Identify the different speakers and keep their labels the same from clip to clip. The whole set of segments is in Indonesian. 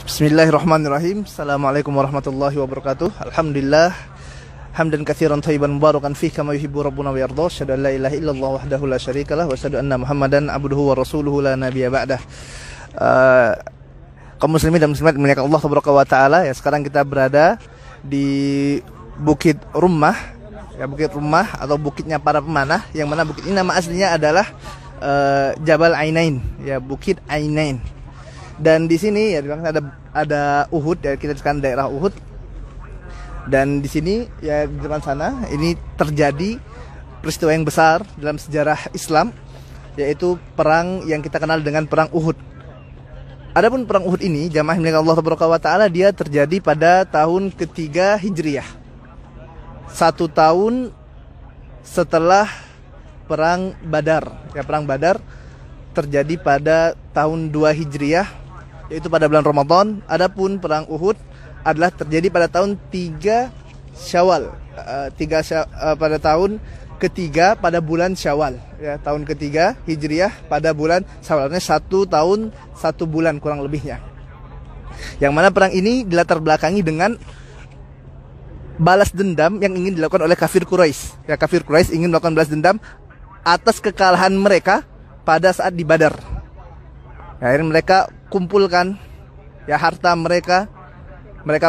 Speaker 1: Bismillahirrahmanirrahim. Assalamualaikum warahmatullahi wabarakatuh. Alhamdulillah hamdan katsiran thayyiban mubarakan fihi kama yuhibbu rabbuna wa yarda. Asyhadu an la ilaha illallah wahdahu la syarikalah wa asyhadu anna Muhammadan abduhu wa rasuluhu la nabiyya ba'dah. Kaum muslimin dan muslimat dimuliakan Allah tabaraka wa taala, ya, sekarang kita berada di Bukit Rummah, ya, Bukit Rummah atau bukitnya para pemanah, yang mana bukit ini nama aslinya adalah Jabal Ainain, ya, Bukit Ainain. Dan di sini ya di belakang ada Uhud, ya, kita sekarang daerah Uhud. Dan di sini ya di depan sana ini terjadi peristiwa yang besar dalam sejarah Islam, yaitu perang yang kita kenal dengan perang Uhud. Adapun perang Uhud ini, jamaah milik Allah Taala, dia terjadi pada tahun ketiga Hijriyah. 1 tahun setelah perang Badar. Ya, perang Badar terjadi pada tahun 2 Hijriyah, yaitu pada bulan Ramadan. Adapun perang Uhud adalah terjadi pada tahun 3 Syawal, pada tahun ketiga pada bulan Syawal, ya, tahun ketiga Hijriyah pada bulan Syawal. Artinya 1 tahun 1 bulan kurang lebihnya. Yang mana perang ini dilatar belakangi dengan balas dendam yang ingin dilakukan oleh kafir Quraisy. Ya, kafir Quraisy ingin melakukan balas dendam atas kekalahan mereka pada saat di Badar. Ya, akhirnya mereka kumpulkan ya harta mereka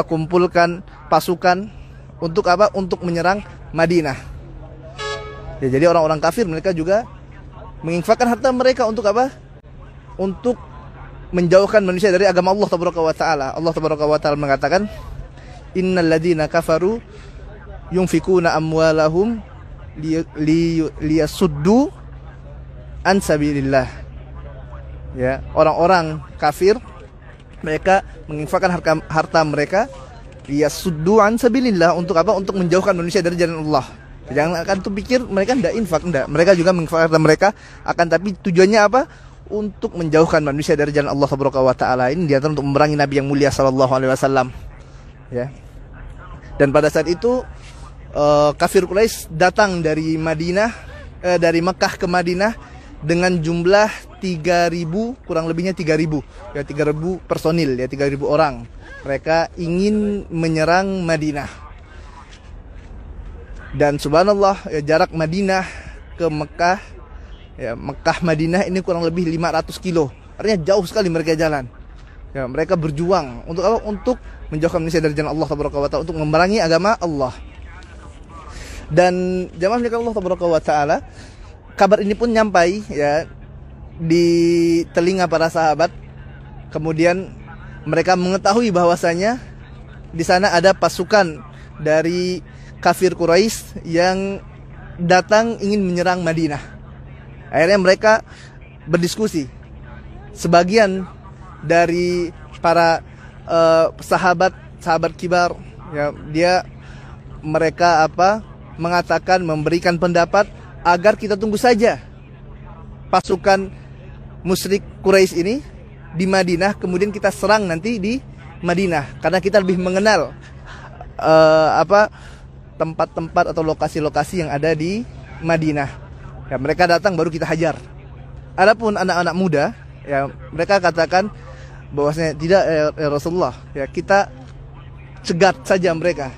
Speaker 1: kumpulkan pasukan untuk apa? Untuk menyerang Madinah. Ya, jadi orang-orang kafir mereka juga menginfakkan harta mereka untuk apa? Untuk menjauhkan manusia dari agama Allah Tabaraka wa Taala. Allah Tabaraka wa Taala mengatakan, "Innal ladzina kafaru yunfikuna amwalahum liyasuddu an sabilillah." Ya, orang-orang kafir mereka menginfakkan harta mereka liyasuddu an sabilillah, untuk apa? Untuk menjauhkan manusia dari jalan Allah. Jangan akan tuh pikir mereka tidak infak, enggak. Mereka juga menginfakkan harta mereka, akan tapi tujuannya apa? Untuk menjauhkan manusia dari jalan Allah Subhanahu wa taala. Ini diantara untuk memerangi Nabi yang mulia sallallahu alaihi wasallam. Ya. Dan pada saat itu kafir Quraisy datang dari dari Mekah ke Madinah dengan jumlah 3.000, kurang lebihnya 3.000, ya, 3.000 personil, ya, 3.000 orang. Mereka ingin menyerang Madinah. Dan subhanallah, ya, jarak Madinah ke Mekah, ya, Mekah Madinah ini kurang lebih 500 kilo. Artinya jauh sekali mereka jalan. Ya, mereka berjuang untuk apa? Untuk menjauhkan manusia dari jalan Allah Tabaraka wa Taala, untuk memerangi agama Allah. Dan jamaah milik Allah Tabaraka wa Taala, kabar ini pun nyampai ya di telinga para sahabat. Kemudian mereka mengetahui bahwasanya di sana ada pasukan dari kafir Quraisy yang datang ingin menyerang Madinah. Akhirnya mereka berdiskusi. Sebagian dari para sahabat kibar, ya, mereka mengatakan, memberikan pendapat agar kita tunggu saja pasukan musyrik Quraisy ini di Madinah, kemudian kita serang nanti di Madinah, karena kita lebih mengenal tempat-tempat atau lokasi-lokasi yang ada di Madinah. Ya, mereka datang baru kita hajar. Adapun anak-anak muda, ya, mereka katakan bahwasanya tidak, ya Rasulullah, ya, kita cegat saja mereka.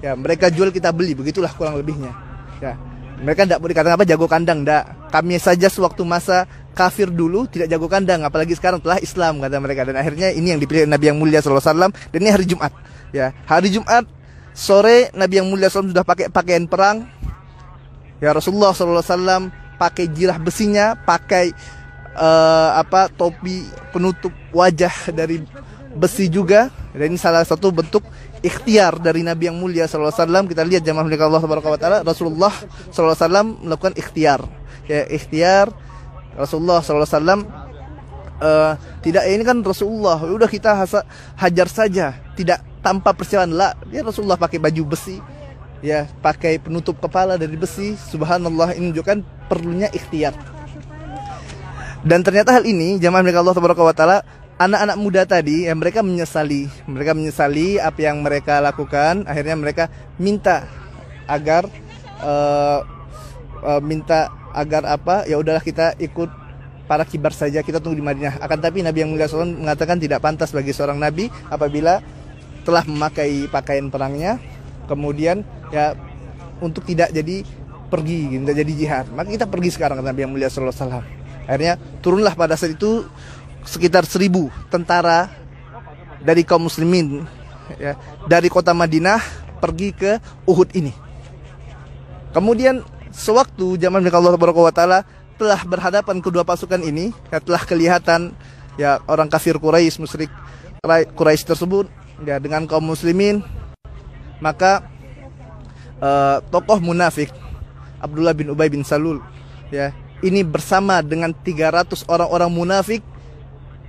Speaker 1: Ya, mereka jual kita beli, begitulah kurang lebihnya. Ya. Mereka tidak boleh dikatakan jago kandang, tidak. Kami saja sewaktu masa kafir dulu tidak jago kandang, apalagi sekarang telah Islam, kata mereka. Dan akhirnya ini yang dipilih Nabi yang mulia sallallahu alaihi wasallam. Dan ini hari Jumat, ya, hari Jumat sore Nabi yang mulia sallallahu alaihi wasallam sudah pakai pakaian perang. Ya, Rasulullah sallallahu alaihi wasallam pakai jirah besinya, pakai topi penutup wajah dari besi juga. Dan ini salah satu bentuk ikhtiar dari Nabi yang mulia sallallahu alaihi wasallam. Kita lihat jamaah milik Allah subhanahu wa taala, Rasulullah sallallahu alaihi wasallam melakukan ikhtiar. Ya, ikhtiar Rasulullah sallallahu alaihi wasallam tidak, ini kan Rasulullah, udah kita hajar saja, tidak tanpa persiapan lah. Ya, Rasulullah pakai baju besi, ya, pakai penutup kepala dari besi. Subhanallah, ini menunjukkan perlunya ikhtiar. Dan ternyata hal ini jamaah milik Allah subhanahu wa taala, anak-anak muda tadi, ya, mereka menyesali apa yang mereka lakukan. Akhirnya mereka minta agar ya udahlah kita ikut para kibar saja, kita tunggu di Madinah. Akan tapi Nabi yang mulia SAW mengatakan tidak pantas bagi seorang Nabi apabila telah memakai pakaian perangnya, kemudian ya untuk tidak jadi pergi, tidak jadi jihad. Maka kita pergi sekarang, kata Nabi yang mulia SAW. Akhirnya turunlah pada saat itu sekitar 1000 tentara dari kaum muslimin, ya, dari kota Madinah pergi ke Uhud ini. Kemudian sewaktu zaman Allah Taala telah berhadapan kedua pasukan ini, ya, telah kelihatan ya orang kafir Quraisy, musyrik Quraisy tersebut ya dengan kaum muslimin, maka tokoh munafik Abdullah bin Ubay bin Salul ya ini bersama dengan 300 orang-orang munafik,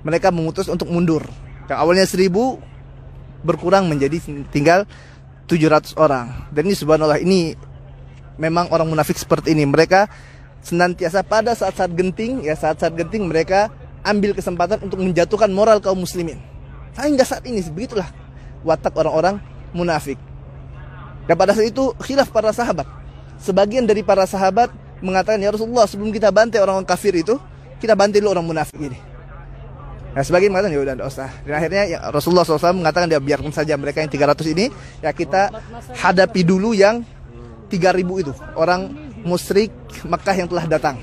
Speaker 1: mereka memutus untuk mundur. Yang awalnya 1000 berkurang menjadi tinggal 700 orang. Dan ini subhanallah, ini memang orang munafik seperti ini. Mereka senantiasa pada saat-saat genting, ya saat-saat genting mereka ambil kesempatan untuk menjatuhkan moral kaum muslimin. Hingga saat ini begitulah watak orang-orang munafik. Dan pada saat itu khilaf para sahabat. Sebagian dari para sahabat mengatakan, ya Rasulullah, sebelum kita bantai orang kafir itu, kita bantai dulu orang munafik ini. Nah, sebagian mengatakan ya udah enggak usah. Dan akhirnya ya, Rasulullah SAW mengatakan dia biarkan saja mereka yang 300 ini, ya kita hadapi dulu yang 3000 itu orang musyrik Makkah yang telah datang.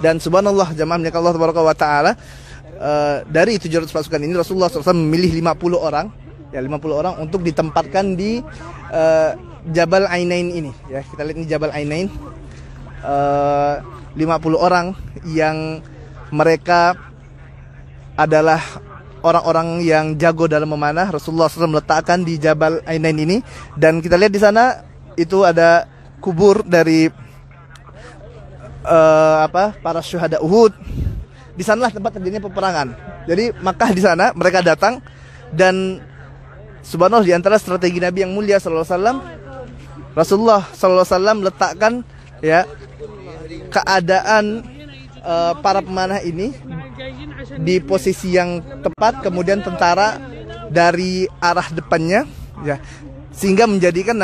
Speaker 1: Dan subhanallah jamaah milik Allah Taala, dari 700 pasukan ini Rasulullah SAW memilih 50 orang, ya 50 orang untuk ditempatkan di Jabal Ainain ini. Ya kita lihat ini Jabal Ainain, 50 orang yang mereka adalah orang-orang yang jago dalam memanah. Rasulullah SAW meletakkan di Jabal Ainain ini, dan kita lihat di sana itu ada kubur dari para syuhada Uhud. Di sanalah tempat terjadinya peperangan. Jadi Makkah di sana mereka datang, dan subhanallah di antara strategi Nabi yang mulia sallallahu alaihi wasallam, Rasulullah sallallahu alaihi wasallam letakkan ya keadaan para pemanah ini di posisi yang tepat, kemudian tentara dari arah depannya ya, sehingga menjadikan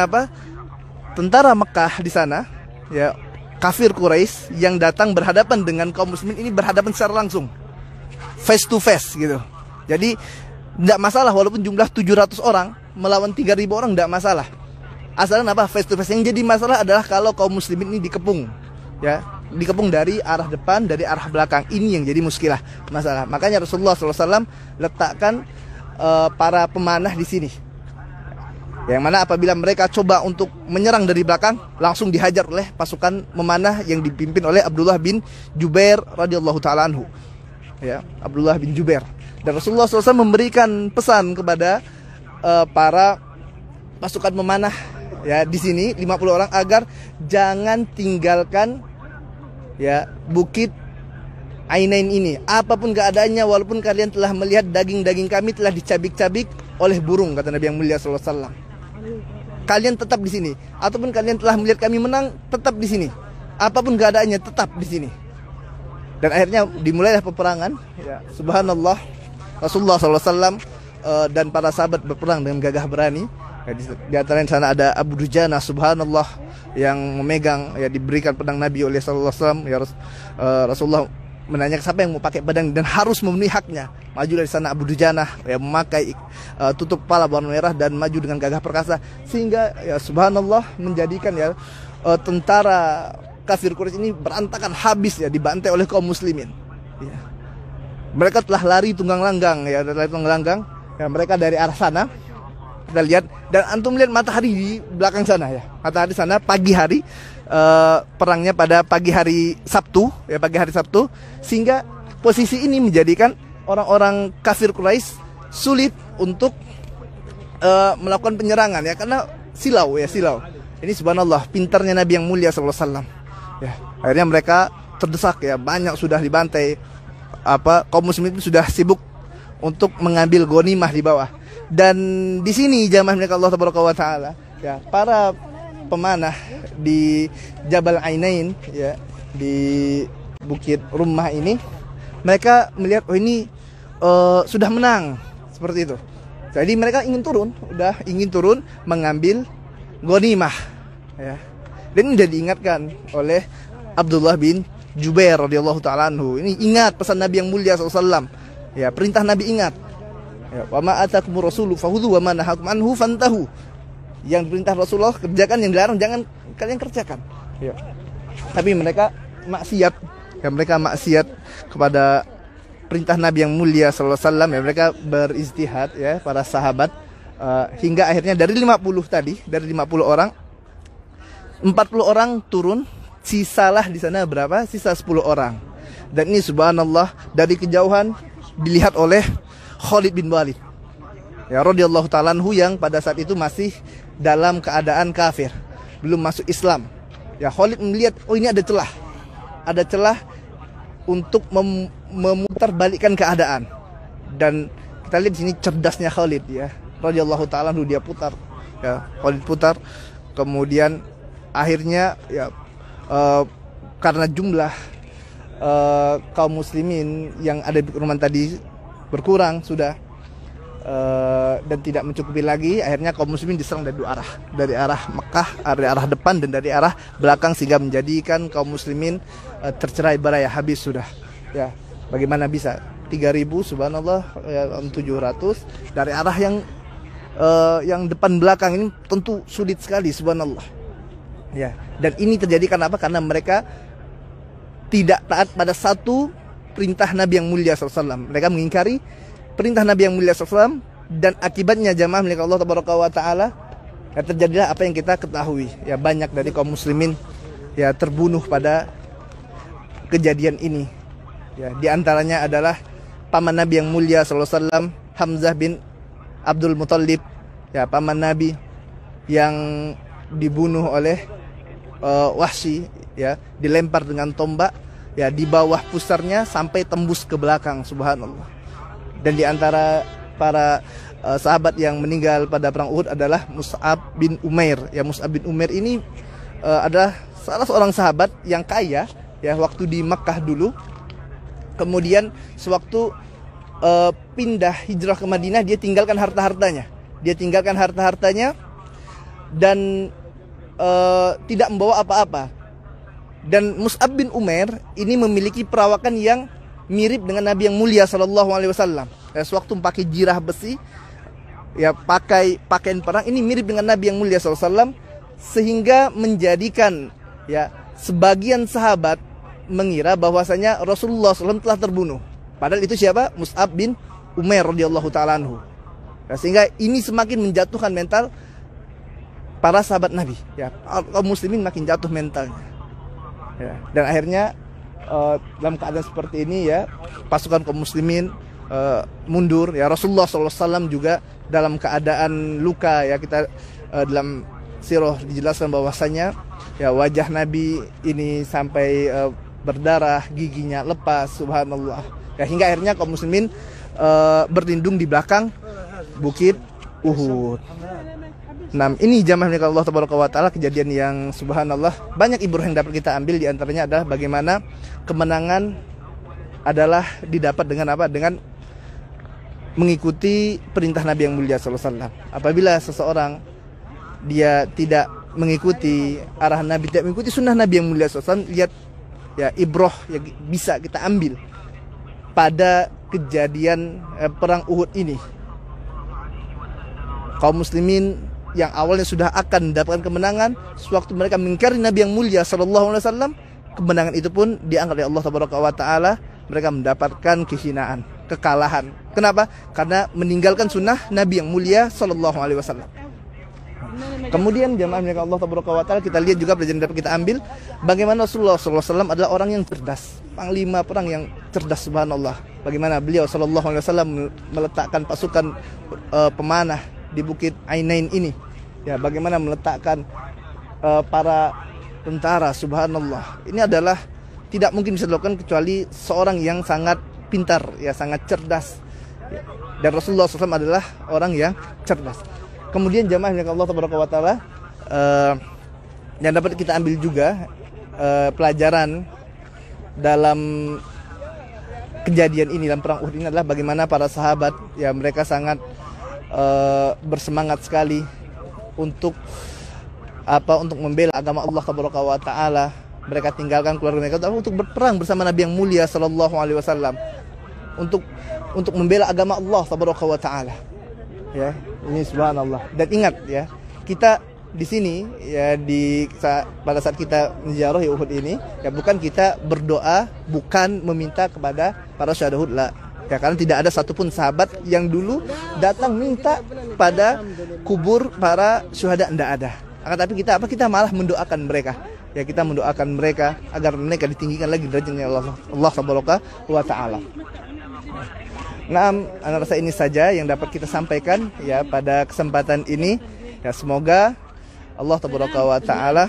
Speaker 1: tentara Mekah di sana ya, kafir Quraisy yang datang berhadapan dengan kaum muslimin ini berhadapan secara langsung, face to face gitu. Jadi tidak masalah walaupun jumlah 700 orang melawan 3000 orang, tidak masalah. Asalnya face to face. Yang jadi masalah adalah kalau kaum muslimin ini dikepung ya, dikepung dari arah depan, dari arah belakang. Ini yang jadi muskilah masalah. Makanya Rasulullah SAW letakkan para pemanah di sini. Yang mana apabila mereka coba untuk menyerang dari belakang, langsung dihajar oleh pasukan memanah yang dipimpin oleh Abdullah bin Jubair radhiyallahu taala anhu. Ya, Abdullah bin Jubair. Dan Rasulullah SAW memberikan pesan kepada para pasukan memanah ya di sini 50 orang agar jangan tinggalkan ya bukit Ainain ini, apapun keadaannya, walaupun kalian telah melihat daging-daging kami telah dicabik-cabik oleh burung, kata Nabi yang mulia sallallahu alaihi wasallam. Kalian tetap di sini, ataupun kalian telah melihat kami menang, tetap di sini. Apapun keadaannya, tetap di sini. Dan akhirnya dimulailah peperangan. Ya, subhanallah, Rasulullah SAW dan para sahabat berperang dengan gagah berani. Ya, di antara di sana ada Abu Dujana, subhanallah, yang memegang, ya diberikan pedang Nabi oleh Sallallahu Alaihi Wasallam. Ya, Rasulullah menanyakan siapa yang mau pakai pedang dan harus memenuhi haknya. Maju dari sana Abu Dujana, ya memakai tutup kepala berwarna merah dan maju dengan gagah perkasa, sehingga ya subhanallah menjadikan ya tentara kafir Quraisy ini berantakan habis ya, dibantai oleh kaum muslimin. Ya. Mereka telah lari tunggang langgang ya, ya mereka dari arah sana. Kita lihat, dan antum lihat matahari di belakang sana ya. Matahari sana pagi hari, perangnya pada pagi hari Sabtu ya, pagi hari Sabtu, sehingga posisi ini menjadikan orang-orang kafir Quraisy sulit untuk melakukan penyerangan ya, karena silau. Ini subhanallah pintarnya Nabi yang mulia sallallahu alaihi wasallam. Ya, akhirnya mereka terdesak ya, banyak sudah dibantai. Kaum muslimin itu sudah sibuk untuk mengambil ghanimah di bawah. Dan di sini jamaah milik Allah Taala ya, para pemanah di Jabal Ainain ya, di Bukit Rummah ini, mereka melihat ini sudah menang seperti itu. Jadi mereka ingin turun mengambil ghanimah ya. Dan ini sudah diingatkan oleh Abdullah bin Jubair radhiyallahu taala anhu. Ini ingat pesan Nabi yang mulia SAW. Ya, perintah Nabi ingat. Ya, wa ma atakumur rasulu fakhudhu wa ma nahakum anhu fantahu. Yang perintah Rasulullah kerjakan, yang dilarang jangan kalian kerjakan. Ya. Tapi mereka maksiat. Ya, mereka maksiat kepada perintah Nabi yang mulia sallallahu alaihi wasallam. Ya, mereka berijtihad ya, para sahabat hingga akhirnya dari 50 tadi, dari 50 orang 40 orang turun, sisalah di sana berapa? Sisa 10 orang. Dan ini subhanallah dari kejauhan dilihat oleh Khalid bin Walid. Ya, radhiyallahu ta'ala anhu, yang pada saat itu masih dalam keadaan kafir, belum masuk Islam. Ya, Khalid melihat, oh ini ada celah. Ada celah untuk memutarbalikkan keadaan. Dan kita lihat di sini cerdasnya Khalid ya. Radhiyallahu ta'ala anhu, dia putar. Ya, Khalid putar. Kemudian akhirnya ya karena jumlah kaum muslimin yang ada di rumah tadi berkurang sudah dan tidak mencukupi lagi, akhirnya kaum muslimin diserang dari dua arah, dari arah Mekah, dari arah depan dan dari arah belakang, sehingga menjadikan kaum muslimin tercerai berai, habis sudah. Ya, bagaimana bisa 3.000 subhanallah ya, 700 dari arah yang depan belakang ini tentu sulit sekali subhanallah. Ya, dan ini terjadi karena apa? Karena mereka tidak taat pada satu perintah Nabi yang mulia SAW. Mereka mengingkari perintah Nabi yang mulia SAW, dan akibatnya jamaah milik Allah Taala, ya, terjadilah apa yang kita ketahui. Ya, banyak dari kaum muslimin ya terbunuh pada kejadian ini. Ya, di antaranya adalah paman Nabi yang mulia SAW, Hamzah bin Abdul Muthalib, ya, paman Nabi yang dibunuh oleh Wahsy, ya, dilempar dengan tombak ya di bawah pusarnya sampai tembus ke belakang subhanallah. Dan di antara para sahabat yang meninggal pada perang Uhud adalah Mus'ab bin Umair. Ya, Mus'ab bin Umair ini adalah salah seorang sahabat yang kaya ya waktu di Makkah dulu. Kemudian sewaktu pindah hijrah ke Madinah, dia tinggalkan harta-hartanya. Dan tidak membawa apa-apa. Dan Mus'ab bin Umair ini memiliki perawakan yang mirip dengan Nabi yang mulia sallallahu alaihi wasallam. Sewaktu pakai jirah besi, ya, pakai pakaian perang, ini mirip dengan Nabi yang mulia sallallahu alaihi wasallam, sehingga menjadikan ya sebagian sahabat mengira bahwasanya Rasulullah SAW telah terbunuh. Padahal itu siapa? Mus'ab bin Umair radhiyallahu ta'ala anhu. Ya, sehingga ini semakin menjatuhkan mental para sahabat Nabi, ya, kaum muslimin makin jatuh mentalnya. Ya, dan akhirnya dalam keadaan seperti ini ya, pasukan kaum muslimin mundur. Ya, Rasulullah SAW juga dalam keadaan luka. Ya, kita dalam sirah dijelaskan bahwasanya ya wajah Nabi ini sampai berdarah, giginya lepas, subhanallah. Ya, hingga akhirnya kaum muslimin berlindung di belakang bukit Uhud. Nah, ini jamaah milik Allah Taala, kejadian yang subhanallah banyak ibrah yang dapat kita ambil. Di antaranya adalah bagaimana kemenangan adalah didapat dengan apa? Dengan mengikuti perintah Nabi yang mulia sallallahu alaihi wasallam. Apabila seseorang dia tidak mengikuti arahan Nabi, tidak mengikuti sunnah Nabi yang mulia sallallahu alaihi wasallam, lihat ya ibrah yang bisa kita ambil pada kejadian perang Uhud ini. Kaum muslimin yang awalnya sudah akan mendapatkan kemenangan, sewaktu mereka mengingkari Nabi yang mulia sallallahu alaihi wasallam, kemenangan itu pun diangkat oleh Allah Taala. Mereka mendapatkan kehinaan, kekalahan. Kenapa? Karena meninggalkan sunnah Nabi yang mulia sallallahu alaihi wasallam. Kemudian jamaah milik Allah Taala, kita lihat juga pelajaran dapat kita ambil bagaimana Rasulullah sallallahu alaihi wasallam adalah orang yang cerdas, panglima perang yang cerdas subhanallah. Bagaimana beliau sallallahu alaihi wasallam meletakkan pasukan pemanah di Bukit Ainain ini. Ya, bagaimana meletakkan para tentara subhanallah. Ini adalah tidak mungkin bisa dilakukan kecuali seorang yang sangat pintar, ya, sangat cerdas. Ya. Dan Rasulullah SAW adalah orang yang cerdas. Kemudian jamaah yang Allah Taala, yang dapat kita ambil juga pelajaran dalam kejadian ini, dalam perang Uhud ini, adalah bagaimana para sahabat ya mereka sangat bersemangat sekali untuk membela agama Allah Taala, mereka tinggalkan keluarga mereka untuk berperang bersama Nabi yang mulia sallallahu alaihi wasallam, untuk membela agama Allah tabaraka wa taala. Ya, ini subhanallah. Dan ingat ya, kita di sini ya pada saat kita ziarah ya Uhud ini ya, bukan kita berdoa, bukan meminta kepada para syuhada la. Ya, karena tidak ada satupun sahabat yang dulu datang minta pada kubur para syuhada, tidak ada. Akan tapi kita malah mendoakan mereka. Ya, kita mendoakan mereka agar mereka ditinggikan lagi derajatnya Allah tabaraka wa taala. Nah, anak rasa ini saja yang dapat kita sampaikan ya pada kesempatan ini. Ya, semoga Allah tabaraka wa taala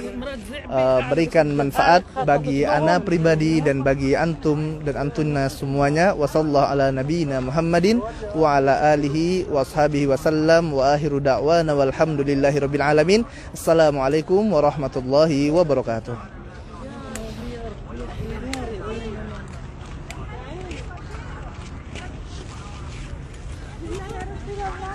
Speaker 1: berikan manfaat bagi ana pribadi dan bagi antum dan antunna semuanya. Wassallallahu ala nabiyina Muhammadin wa ala alihi wa ashabihi wasallam wa akhiru da'wana walhamdulillahi rabbil alamin. Assalamualaikum warahmatullahi wabarakatuh.
Speaker 2: Ya Rasulullah.